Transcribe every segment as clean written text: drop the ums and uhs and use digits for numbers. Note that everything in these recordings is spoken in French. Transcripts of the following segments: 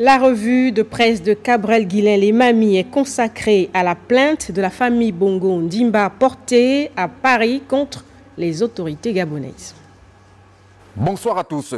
La revue de presse de Cabrel-Guillen Les Mamies est consacrée à la plainte de la famille Bongo Ondimba portée à Paris contre les autorités gabonaises. Bonsoir à tous.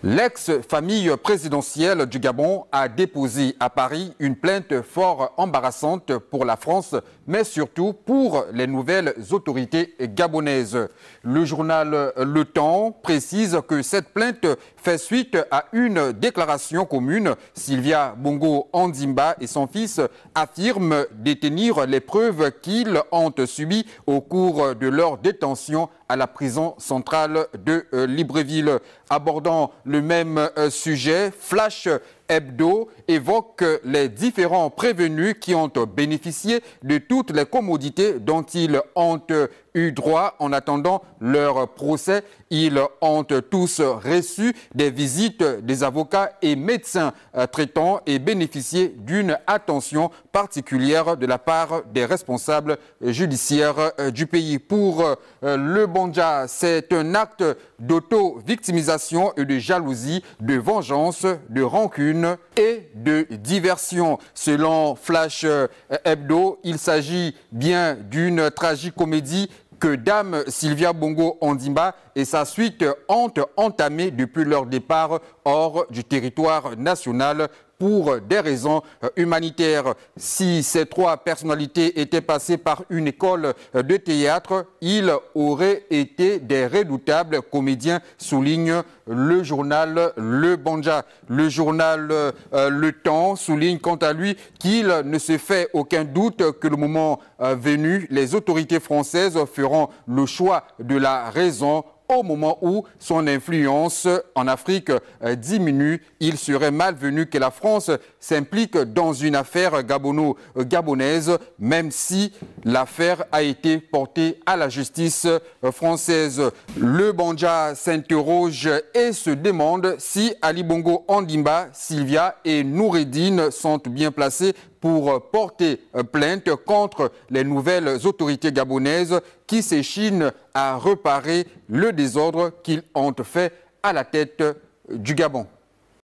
L'ex-famille présidentielle du Gabon a déposé à Paris une plainte fort embarrassante pour la France, mais surtout pour les nouvelles autorités gabonaises. Le journal Le Temps précise que cette plainte fait suite à une déclaration commune. Sylvia Bongo Ondimba et son fils affirment détenir les preuves qu'ils ont subies au cours de leur détention à la prison centrale de Libreville. Abordant le même sujet, Flash Hebdo évoque les différents prévenus qui ont bénéficié de toutes les commodités dont ils ont eu droit en attendant leur procès. Ils ont tous reçu des visites des avocats et médecins traitants et bénéficié d'une attention particulière de la part des responsables judiciaires du pays. Pour le Banja, c'est un acte d'auto-victimisation et de jalousie, de vengeance, de rancune et de diversion. Selon Flash Hebdo, il s'agit bien d'une tragicomédie que Dame Sylvia Bongo Ondimba et sa suite ont entamé depuis leur départ hors du territoire national pour des raisons humanitaires. Si ces trois personnalités étaient passées par une école de théâtre, ils auraient été des redoutables comédiens, souligne le journal Le Banja. Le journal Le Temps souligne quant à lui qu'il ne se fait aucun doute que le moment venu, les autorités françaises feront le choix de la raison. Au moment où son influence en Afrique diminue, il serait malvenu que la France s'implique dans une affaire gabonaise, même si l'affaire a été portée à la justice française. Le Banja s'interroge et se demande si Ali Bongo Ondimba, Sylvia et Noureddine sont bien placés pour porter plainte contre les nouvelles autorités gabonaises qui s'échinent à réparer le désordre qu'ils ont fait à la tête du Gabon.